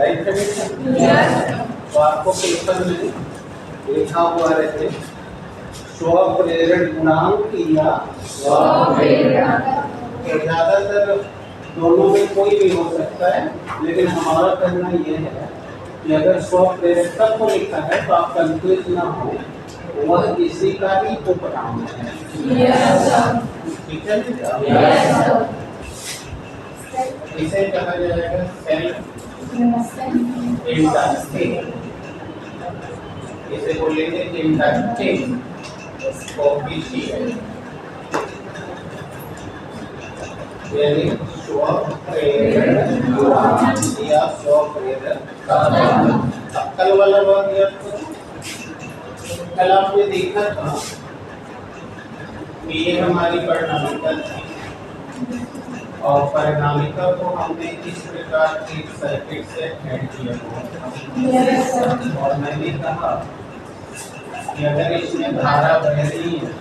Right है। तो आपको पेपर में लिखा हुआ रहते स्वप्रेरण गुणांक या तो ज्यादातर दोनों में कोई भी हो सकता है, लेकिन हमारा कहना यह है कि अगर स्वप्रेरक को लिखा है तो आप कंफ्यूज ना हो, वह किसी का ही उपनाम है। ठीक है, इसे कहा जाएगा सेल्फ इंडक्टिव, इसे बोलेंगे इंडक्टिव कोएफिशिएंट, यानी स्वप्रेरण गुणांक या स्वप्रेरक। अब कल वाला बात याद करो, कल आपने देखा था कि ये हमारी परिणामिका थी और परिणामिका को हमने इस प्रकार के सर्किट से ऐड किया था। और मैंने कहा कि अगर इसमें धारा बह रही है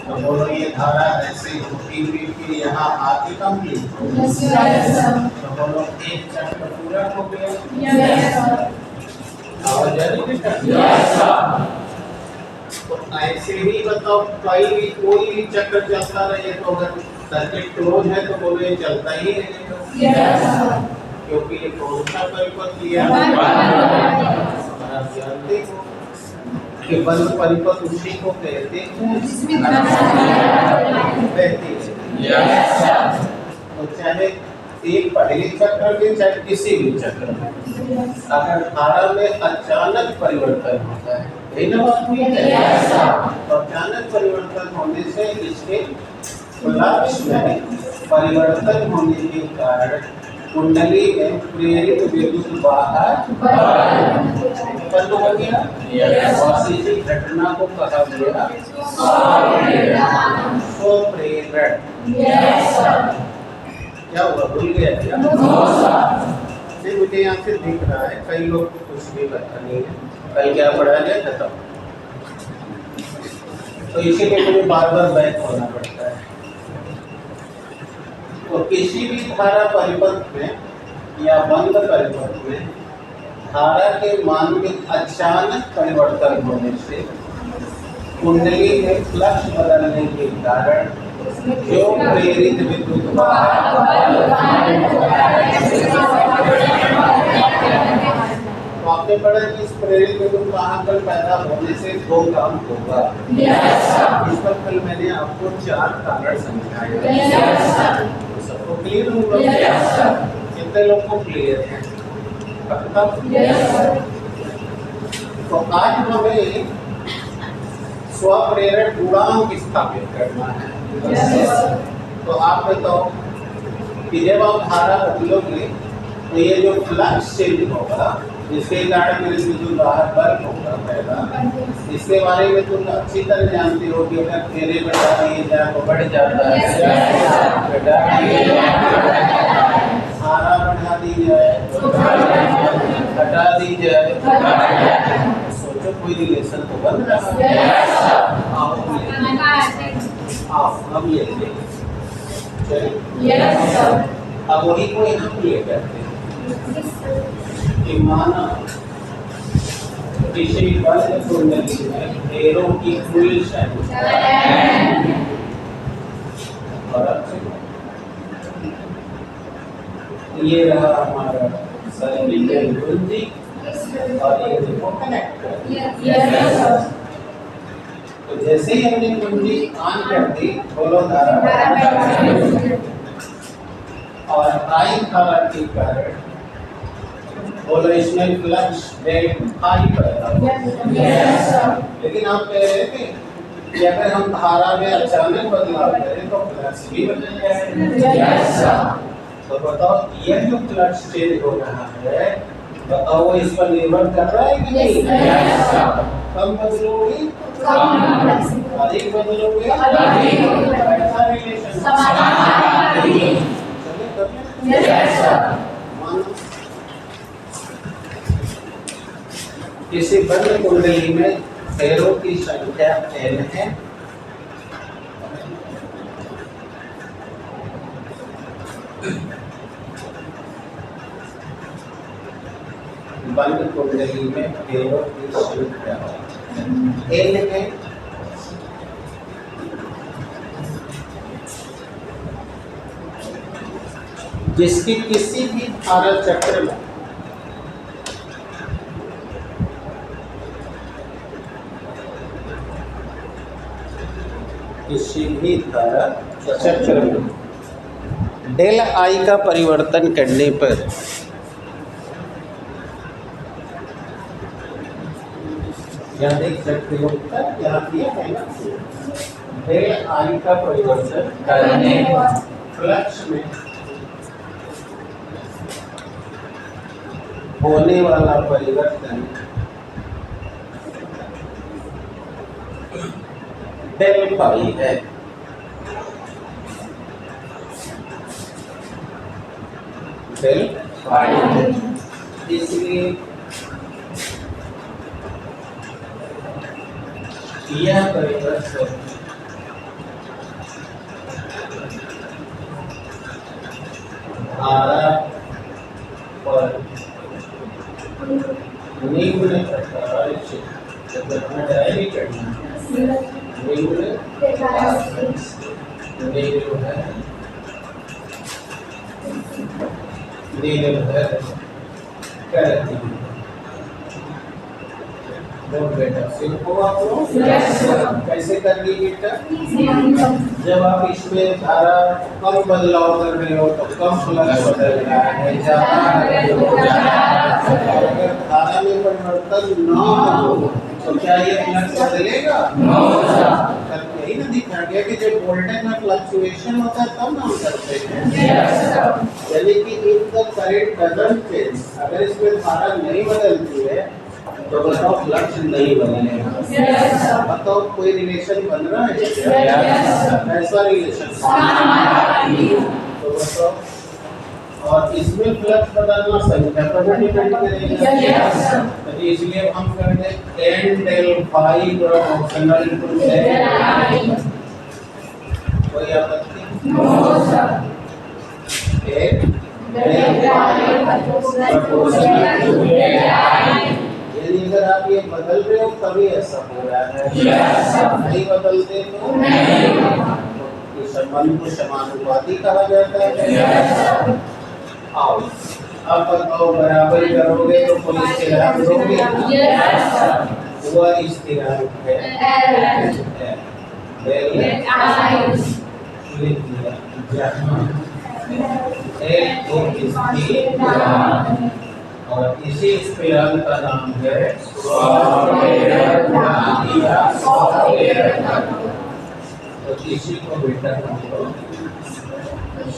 तो बोलो ये धारा ऐसे होती हुई फिर यहाँ आती कंप्लीट, तो बोलो एक चक्र पूरा हो गया। और जरूरी तो ऐसे ही बताओ, कोई भी चक्र चलता रहे तो अगर सर्किट क्लोज है तो बोलो ये चलता ही रहेगा, क्योंकि ये कौन सा परिपथ लिया है। आप जानते हो कि बंद परिपथ उसी को कहते हैं तो चाहे एक पहले चक्र में चाहे किसी भी चक्र में अगर धारा में अचानक परिवर्तन होता है, यही ना बात हुई है। तो अचानक परिवर्तन होने से इसके फ्लक्स में परिवर्तन होने के कारण कुंडली में प्रेरित विद्युत बाहर बंद हो गया और इसी घटना को कहा गया स्वप्रेरण। क्या हुआ, भूल गया क्या? नहीं, मुझे यहाँ से दिख रहा है, कई लोग को कुछ भी पता नहीं है कल क्या पढ़ा गया खत्म, तो इसीलिए मुझे बार बार बैक होना पड़ता है। तो किसी भी धारा परिपथ में या बंद परिपथ में धारा के मान में अचानक परिवर्तन होने से कुंडली में फ्लक्स बदलने के कारण जो प्रेरित विद्युत तो आपने पढ़ा कि इस प्रेरित विद्युत वाहन पैदा होने से दो काम होगा। इस पर कल मैंने आपको 4 कारण समझाया। सबको क्लियर होगा? कितने लोग को क्लियर है? तो आज हमें स्वप्रेरण गुणांक स्थापित करना है। तो आप बताओ कि जब आप धारा बदलोगे तो ये जो फ्लक्स चेंज होगा जिसके कारण मेरे विद्युत बाहर बल्ब होगा पहला, इसके बारे में तुम अच्छी तरह जानते हो कि अगर फेरे बढ़ा दिए जाए तो बढ़ जाता है, धारा बढ़ा दी जाए घटा दी जाए, सोचो कोई रिलेशन तो बन रहा है। अब ये अब वही को यहाँ प्ले करते हैं कि माना किसी बंद कुंडली में फेरों की कुल संख्या ये रहा हमारा सर्किट कुंडली और ये देखो कनेक्टर। तो जैसे ही हमने कुंडली ऑन कर दी, बोलो धारा और आई धारा के कारण बोलो इसमें फ्लक्स डेल्टा आई पैदा होगा। लेकिन आप कह रहे थे कि अगर हम धारा में अचानक बदलाव करें तो फ्लक्स भी बदल जाएगा। तो बताओ ये जो फ्लक्स चेंज हो रहा है तो अब वो इस पर निर्भर कर रहा है कि नहीं? कम बदलोगे अधिक बदलोगे ऐसा रिलेशन किसी बंद कुंडली में फेरों की संख्या n है बंद कुंडली में देवों की संख्या n में जिसकी किसी भी धारा चक्र में किसी भी धारा चक्र में डेल आई का परिवर्तन करने पर यहाँ देख सकते हो यहाँ किया है ना, डेल आई का परिवर्तन करने फ्लक्स में होने वाला परिवर्तन डेल फाई है। डेल फाई इसलिए यह परिवर्तन धारा पर निम्न प्रकार से निर्भर करती है। बेटा सीखो आप लोग कैसे करनी बेटा, जब आप इसमें धारा कम बदलाव कर रहे हो तो कम फ्लक्स बदल रहा है, अगर धारा में परिवर्तन न हो तो क्या ये फ्लक्स बदलेगा? यही ना दिखा गया कि जब वोल्टेज में फ्लक्चुएशन होता है तब हम करते हैं, यानी कि if the current doesn't change, अगर इसमें धारा नहीं बदलती है तो बताओ फ्लक्स नहीं बदलेगा। बताओ कोई रिलेशन बन रहा है क्या? ऐसा रिलेशन तो बताओ, और इसमें फ्लक्स बदलना संख्या पर डिपेंड करेगा, तो इसलिए हम कर दे n del phi proportional to n। कोई आपत्ति? n del phi proportional to n। यदि अगर आप ये बदल रहे हो तभी ऐसा हो रहा है, नहीं बदलते तो इस संबंध को समानुपाती कहा जाता है। आओ अब बताओ, बराबर करोगे तो कोई स्थिरांक दोगे? वह स्थिरांक है और इसी स्थिरांक का नाम है तो इसी को बेटा हम लोग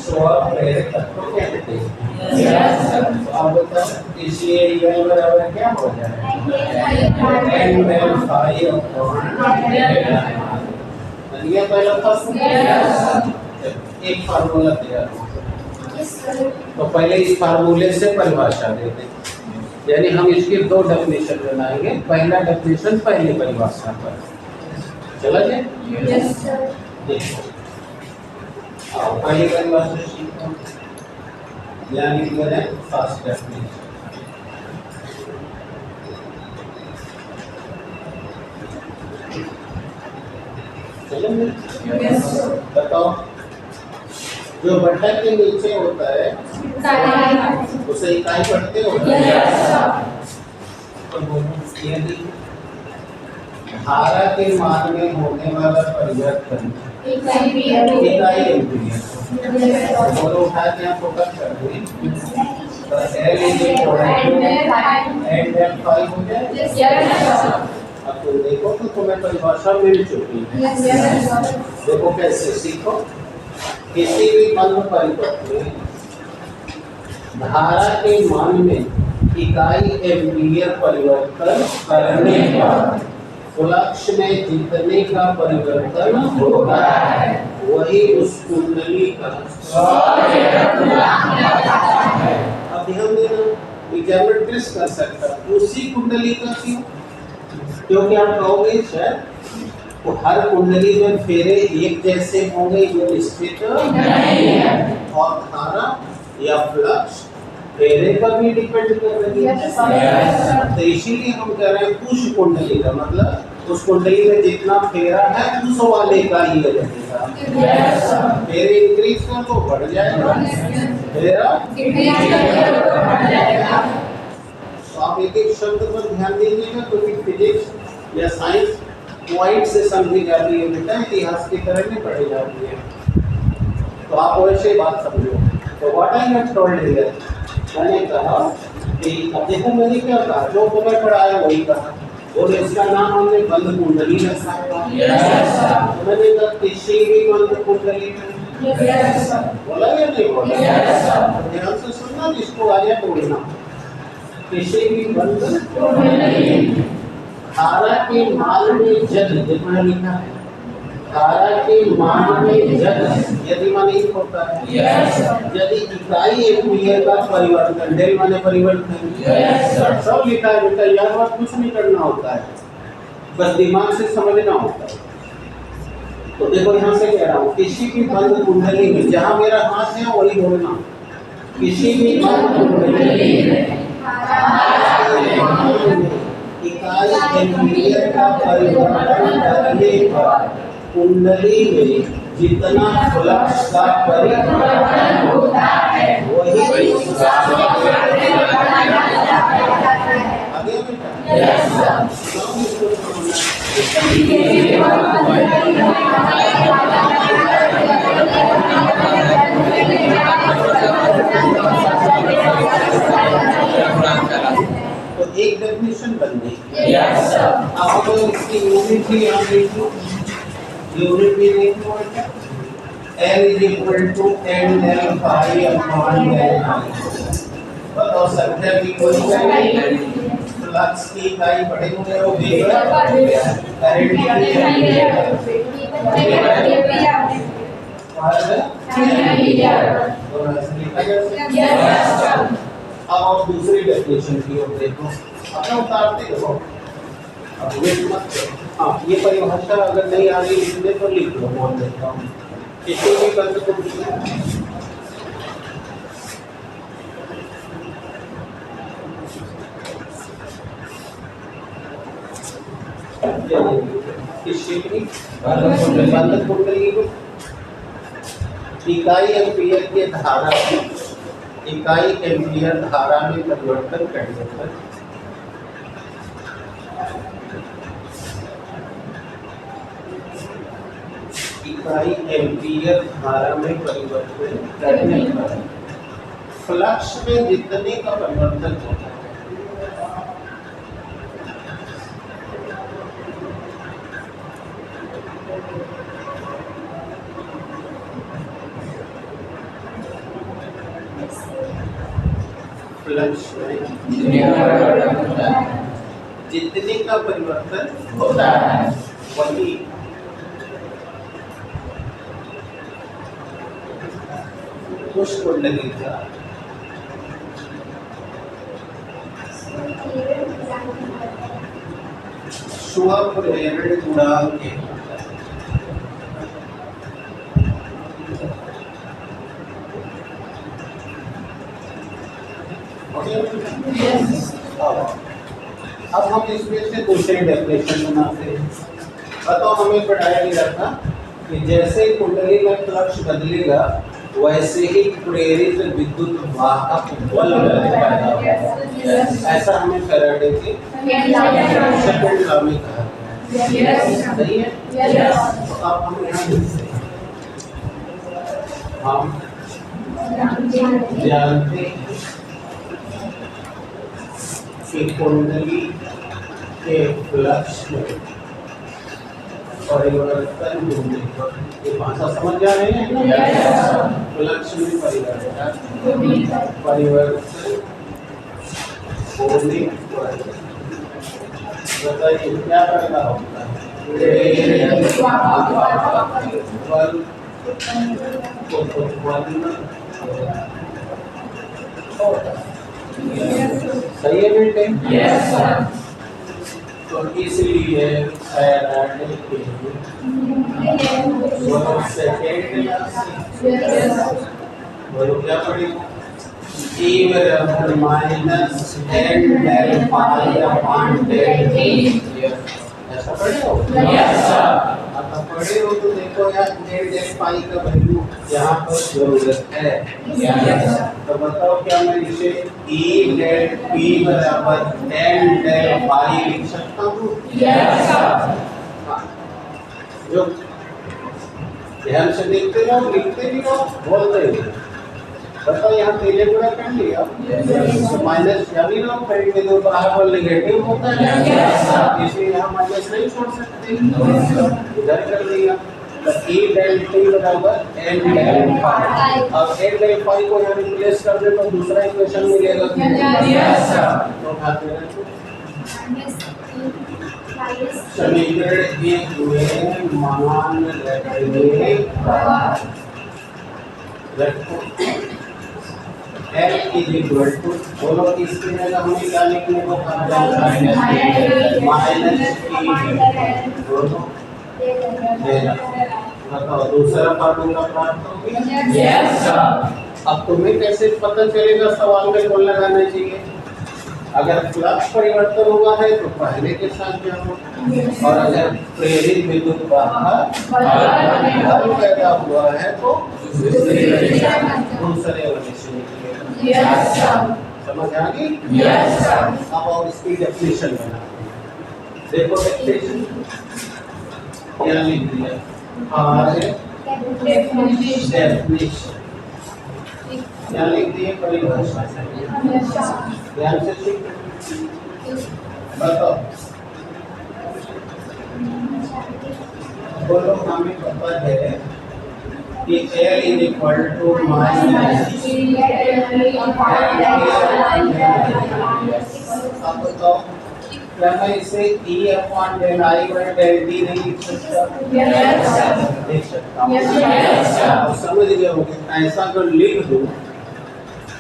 स्वप्रेरक कहते हैं। अब बताओ, इसलिए यह बराबर क्या हो जाएगा? n del phi ये पहला फर्स्ट एक फार्मूला तैयार हो, तो पहले इस फार्मूले से परिभाषा देते, यानी हम इसकी दो डेफिनेशन बनाएंगे। पहला डेफिनेशन पहली परिभाषा पर चला जाए। देखो पहली परिभाषा सीखो, यानी फर्स्ट डेफिनेशन। चलो बताओ, जो बट्टा के नीचे होता है उसे इकाई पढ़ते हो? यदि धारा के मान में होने वाला परिवर्तन इकाई एम्पीयर, बोलो उठा के आप फोकस कर दें तो L n del phi हो जाए। अब तुम देखो तो तुम्हें परिभाषा मिल चुकी है। देखो कैसे सीखो, किसी भी बंद परिपथ में धारा के मान में इकाई एम्पीयर परिवर्तन करने पर फ्लक्स में जितने का परिवर्तन होता है वही उस कुंडली का अब ध्यान देना, एग्जामिनर ट्रेस कर सकता उसी कुंडली का क्यों? क्योंकि आप कहोगे सर तो हर कुंडली में फेरे एक जैसे होंगे, ये निश्चित नहीं है, और धारा या फ्लक्स फेरे पर भी डिपेंड कर रही है। तो इसीलिए हम कह रहे हैं पुष कुंडली का मतलब उस कुंडली में जितना फेरा है उस वाले का ही रहेगा। फेरे इंक्रीज कर तो बढ़ जाएगा, फेरा तो आप एक एक शब्द पर ध्यान दीजिएगा क्योंकि फिजिक्स या साइंस पॉइंट से समझी जाती है बेटा, इतिहास की तरह नहीं पढ़ी जाती है। तो आप वैसे बात समझो। तो what I have told here, मैंने कहा कि अब देखो मैंने क्या कहा, जो तुम्हें पढ़ाया वही कहा, और इसका नाम हमने बंद कुंडली रखा है। मैंने कहा किसी भी बंद कुंडली में बोला या नहीं बोला? ध्यान से सुनना, इसको आगे तोड़ना। किसी भी बंद कुंडली धारा के मान में जल, जितना लिखा है धारा के मान में जल यदि मान एक होता है, यदि इकाई एम्पीयर का परिवर्तन, डेल माने परिवर्तन, सब लिखा है बेटा, यार बात कुछ नहीं करना होता है, बस दिमाग से समझना होता है। तो देखो यहाँ से कह रहा हूँ किसी भी बंद कुंडली में, जहाँ मेरा हाथ है वही बोलना, किसी भी बंद कुंडली में इकाई एम्पीयर का परिवर्तन करने पर कुंडली में जितना फ्लक्स का परिवर्तन होता है वही तो एक डेफिनेशन बन गई। अब इसकी यूनिट भी यहाँ देख लो, यूनिट भी देख लो, L is equal to N del phi upon del I। बताओ संख्या की कोई इकाई, फ्लक्स की इकाई पढ़ेंगे वो वेबर, करंट की अब आप दूसरी डेफिनेशन की ओर देखो, अपना उतारते रहो, अब वेट मत करो। हाँ, ये परिभाषा अगर नहीं आ रही लिखने तो लिख लो, बोल देता हूँ। किसी भी बंद कुंडली बंद कुंडली को इकाई एम्पीयर के धारा में, इकाई एम्पीयर धारा में परिवर्तन करने पर इकाई एम्पीयर धारा में परिवर्तन करने पर फ्लक्स में जितने का परिवर्तन होता है फ्लक्स में जितने का परिवर्तन होता है वही उस कुंडली का स्वप्रेरण गुणांक है। अब हम इसमें से दूसरी डेफिनेशन बनाते हैं। बताओ हमें पढ़ाया गया था कि जैसे कुंडली में फ्लक्स बदलेगा वैसे ही प्रेरित विद्युत वाहक बल पैदा होगा। ऐसा हमें फैराडे के सेकंड लॉ में कहा गया है। सही है? तो अब हम यहाँ देखते हैं, हम जानते हैं कि कुंडली के फ्लक्स में परिवर्तन होने पर, ये भाषा समझ जा रहे हैं? फ्लक्स में परिवर्तन होने पर बताइए क्या करना होता है? बल को उत्पन्न सही है बेटे? तो इसलिए फैराडे के सेकेंड बोलो क्या पढ़ेगा? E बराबर minus n del pi upon del t। ऐसा पढ़े हो? Yes sir. अब पढ़े हो तो देखो यार n del पाई का वैल्यू यहाँ पर जरूरत है। यस। तो बताओ क्या मैं इसे E del p बराबर n del पाई लिख सकता हूँ? Yes sir. जो ध्यान से देखते रहो, लिखते भी रहो, बोलते रहो। बताओ यहाँ पहले पूरा कर लिया। तो माइनस यानी ना करेंगे तो बाहर नेगेटिव होता है, इसलिए यहाँ माइनस नहीं छोड़ सकते, इधर कर लिया। तो e del t बराबर n del phi। अब n del phi को यहाँ रिप्लेस कर दे तो दूसरा इक्वेशन मिलेगा। तो खाते हैं समीकरण एक में मान रखो L इज इक्वल टू, बोलो इसके जगह हमें क्या लिखने को कहा है? माइनस e दोनों देना। बताओ दूसरा फॉर्मूला प्राप्त हो गया? Yes sir. अब तुम्हें कैसे पता चलेगा सवाल में कौन लगाना चाहिए? अगर फ्लक्स परिवर्तन हुआ है तो पहले के साथ जाओ, और अगर प्रेरित विद्युत बाहर पैदा हुआ है तो दूसरे वाले से निकलेगा। Yes sir. समझ आ गई? Yes sir. अब और इसकी डेफिनेशन बनाते हैं। देखो डेफिनेशन क्या लिख दिया? डेफिनेशन क्या लिख दिए? परिभाषा। ध्यान से सीख। बताओ बोलो हमें पता है कि L is equal to minus. अब बताओ क्या मैं इसे E upon del I by del D नहीं लिख सकता? लिख सकता हूँ। समझ गए होंगे। ऐसा अगर लिख दूं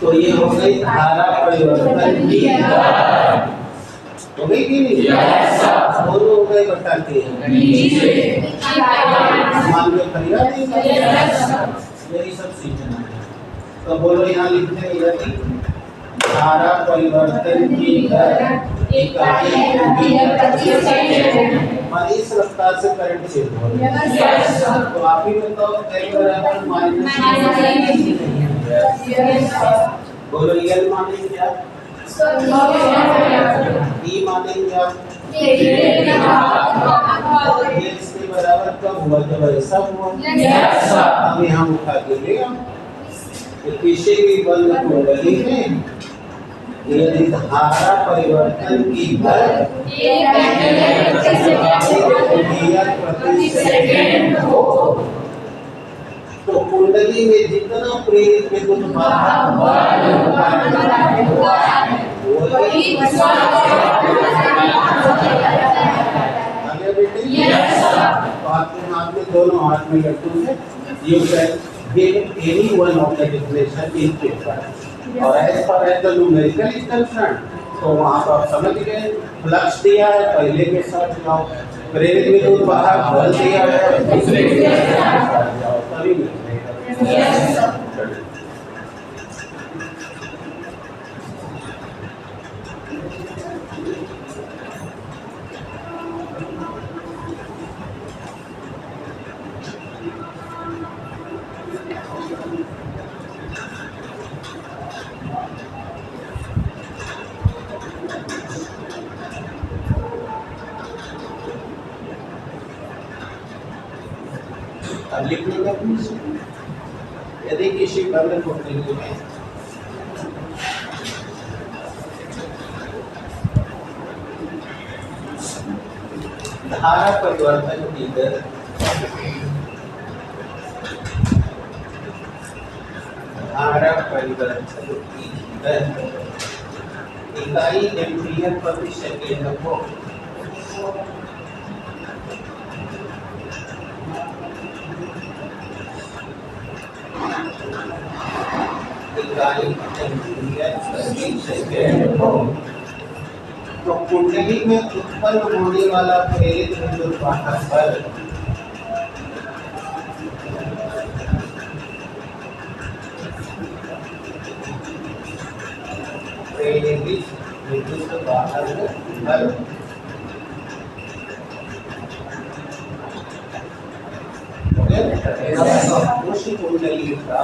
तो ये हो गई धारा परिवर्तन की दर। हो गई कि नहीं? दोनों हो गए बताते हैं मान लो खरीदा नहीं, यही सब सीखना है। तो बोलो यहाँ लिखते हैं यदि धारा परिवर्तन की दर इकाई और इस रफ्तार से करंट चेंज हो रहा है, तो आप ही बताओ L बराबर माइनस। बोलो L मानेंगे क्या? E मानेंगे आप? इसके बराबर कब हुआ? जब ऐसा हुआ। अब यहाँ उठा के ले आओ। किसी भी बंद कुंडली में यदि धारा परिवर्तन की दर प्रति सेकंड हो तो कुंडली में जितना प्रेरित विद्युत हाथ में दोनों हाथ में रखोगे, you can give any one of the definition in paper. और as far as the numerical is concerned, तो वहाँ पर आप समझ गए फ्लक्स दिया है पहले के साथ जाओ, प्रेरित विद्युत बाहर बल दिया है दूसरे के साथ जाओ, तभी मिलेगा। अब लिखने का यदि किसी बंद कुंडली में धारा परिवर्तन की दर इकाई एम्पीयर प्रति सेकंड हो तो कुंडली में उत्पन्न होने वाला प्रेरित विद्युत वाहक बल तेज विद्युत वाहन बल। उसी कुंडली का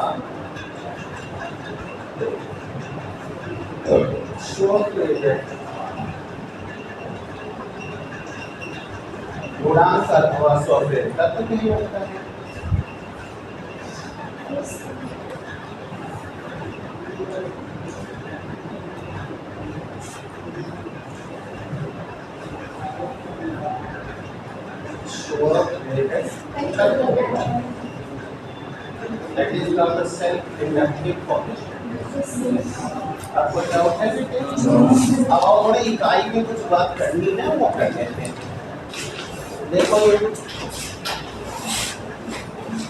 गुणांक अथवा स्वप्रेरक तत्व नहीं होता है। That is called the self-inductive formation। आपको डाउट है? अब थोड़े इकाई में कुछ बात करनी है, वो कर लेते हैं। देखो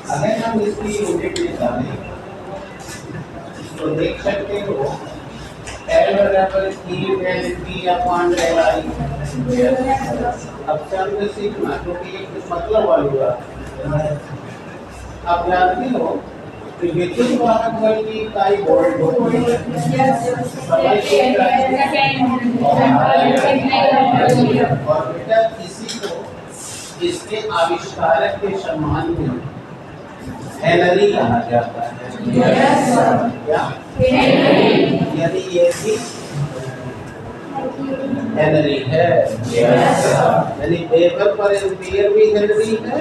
अगर हम इसकी यूनिट निकालें तो देख सकते हो L बराबर E अपॉन Li। अब चंद्र सीखना क्योंकि ये कुछ मतलब वाली बात। आप जानते हो कि विद्युत वाहक बल की इकाई वोल्ट होती है। और बेटा इसी को इसके आविष्कारक के सम्मान में हेनरी कहा जाता है। क्या यदि ये भी हेनरी है, यानी वेबर पर एम्पीयर भी हेनरी है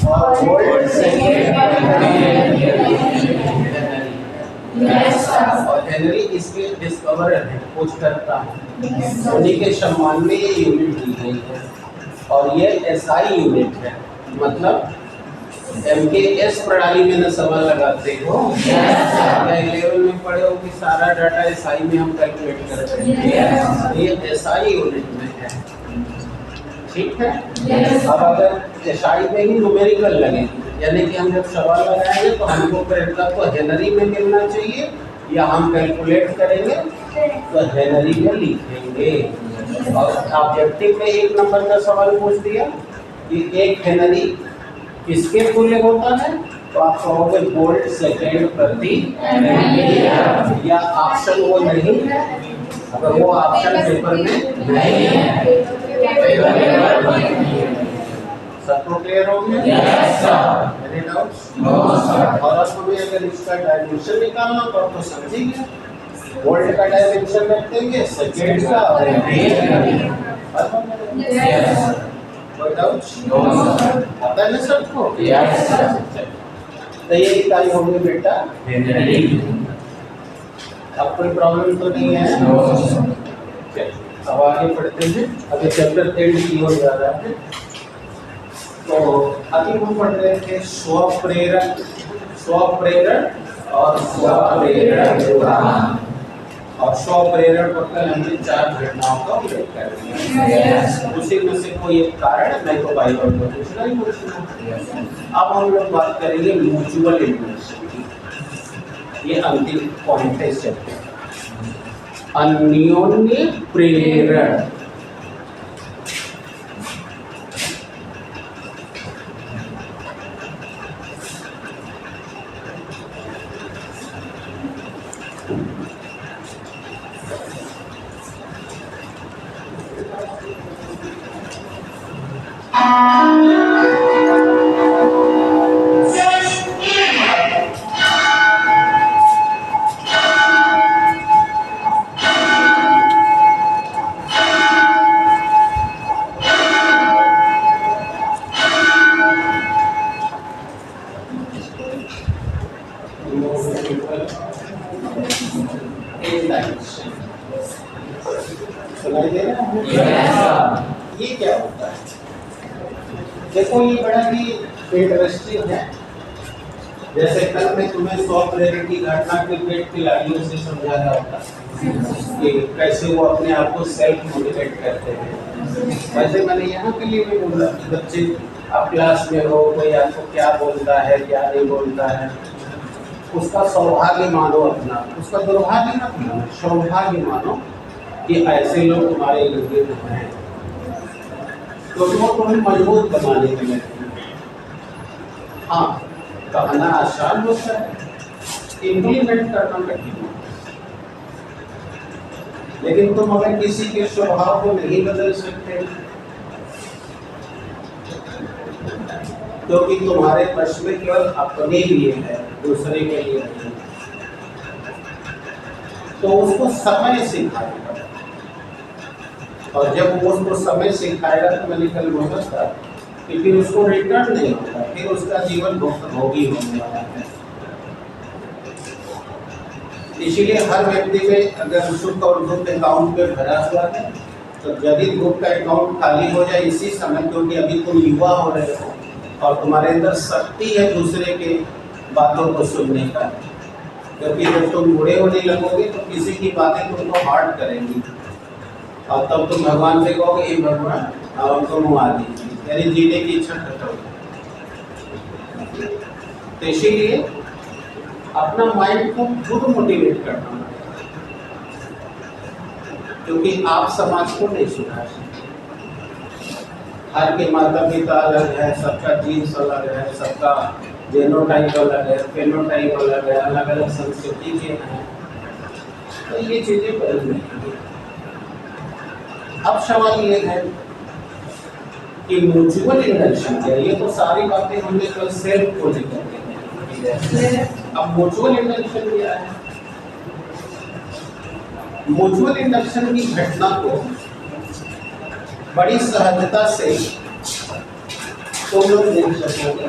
और वोल्ट सेकेंड और हेनरी इसके डिस्कवरर है, खोजकर्ता है। उन्हीं के सम्मान में ये यूनिट दी गई है और ये एसआई यूनिट है। मतलब एमकेएस प्रणाली में न सवाल लगाते हो, लेवल में पढ़े हो कि सारा डाटा एसआई में हम कैलकुलेट करते हैं, ये एसआई यूनिट में है। ठीक है। अब अगर एसआई में ही न्यूमेरिकल लगे, यानी कि हम जब सवाल लगाएंगे तो हमको प्रेरकत्व तो हेनरी में मिलना चाहिए या हम कैलकुलेट करेंगे तो हेनरी में लिखेंगे। और ऑब्जेक्टिव में 1 नंबर का सवाल पूछ दिया कि 1 हेनरी किसके तुल्य होता है, तो आप कहोगे वोल्ट सेकेंड प्रति एम्पीयर। या ऑप्शन वो नहीं है, अगर वो ऑप्शन पेपर में नहीं है। सबको क्लियर हो गया? Yes sir. Any doubts? No sir. और अब हमें अगर इसका डायमेंशन निकालना तो आपको समझिए, वोल्ट का डायमेंशन रख देंगे, सेकेंड का और एम्पीयर का। Yes sir. कोई डाउट्स? No sir. आता है ना सबको? Yes sir. तो ये इकाई होगी बेटा हेनरी। अब कोई प्रॉब्लम तो नहीं है? No sir. अब आगे पढ़ते हैं। अभी चैप्टर 10 की ओर जा रहा है। तो अभी हम पढ़ रहे थे स्वप्रेरक और स्वप्रेरण गुणांक। और स्वप्रेरण पर कल हमने 4 घटनाओं का उल्लेख कर दिया। उसी में से कोई एक कारण नहीं तो बाई और पूछना ही पूछना। अब हम लोग बात करेंगे म्यूचुअल इंडक्शन की। ये अंतिम पॉइंट है इस चैप्टर। अन्योन्य प्रेरण। सुनाई दे रहा है? ये क्या होता है? देखो ये बड़ा ही इंटरेस्टिंग है। जैसे कल मैं तुम्हें स्वप्रेरण की घटना क्रिकेट खिलाड़ियों से समझाया होता कि कैसे वो अपने आप को सेल्फ मोटिवेट करते हैं। वैसे मैंने यहाँ के लिए भी बोला कि बच्चे आप क्लास में हो, कोई आपको क्या बोलता है क्या नहीं बोलता है, उसका सौभाग्य मानो अपना, उसका दुर्भाग्य मत मानो, सौभाग्य मानो कि ऐसे लोग तुम्हारे इर्द गिर्द हैं। तो वो तुम्हें मजबूत बनाने के लिए। हाँ, कहना आसान होता है, इम्प्लीमेंट करना कठिन होता है। लेकिन तुम अगर किसी के स्वभाव को नहीं बदल सकते, क्योंकि तुम्हारे वश में केवल अपने लिए है, दूसरे के लिए नहीं, तो उसको समय सिखाएगा। और जब वो उसको समय सिखाएगा तो मैंने कल बोला था कि फिर उसको रिटर्न नहीं होता, फिर उसका जीवन भोगी होने वाला है। इसीलिए हर व्यक्ति में अगर सुख और दुख अकाउंट पे भरा हुआ है, तो यदि दुख का अकाउंट खाली हो जाए इसी समय, क्योंकि अभी तुम युवा हो रहे हो और तुम्हारे अंदर शक्ति है दूसरे के बातों को सुनने का, क्योंकि जब तुम बूढ़े होने लगोगे तो किसी की बातें तुमको हार्ट करेंगी और तब तुम भगवान से कहोगे हे भगवान और तुम मुआ दीजिए, यानी जीने की इच्छा खत्म। तो इसीलिए अपना माइंड को खुद मोटिवेट करना है, क्योंकि आप समाज को नहीं सुधार सकते। हर के माता पिता अलग है, सबका जीन्स अलग है, सबका जेनोटाइप अलग है, फेनोटाइप अलग है, अलग अलग संस्कृति के हैं, तो ये चीजें बदल रही। अब सवाल ये है कि म्यूचुअल इंडक्शन क्या है? ये तो सारी बातें हमने कल सेल्फ को लेकर के हैं। अब म्यूचुअल इंडक्शन क्या है? म्यूचुअल इंडक्शन की घटना को बड़ी सहजता से तुम लोग देख सकोगे।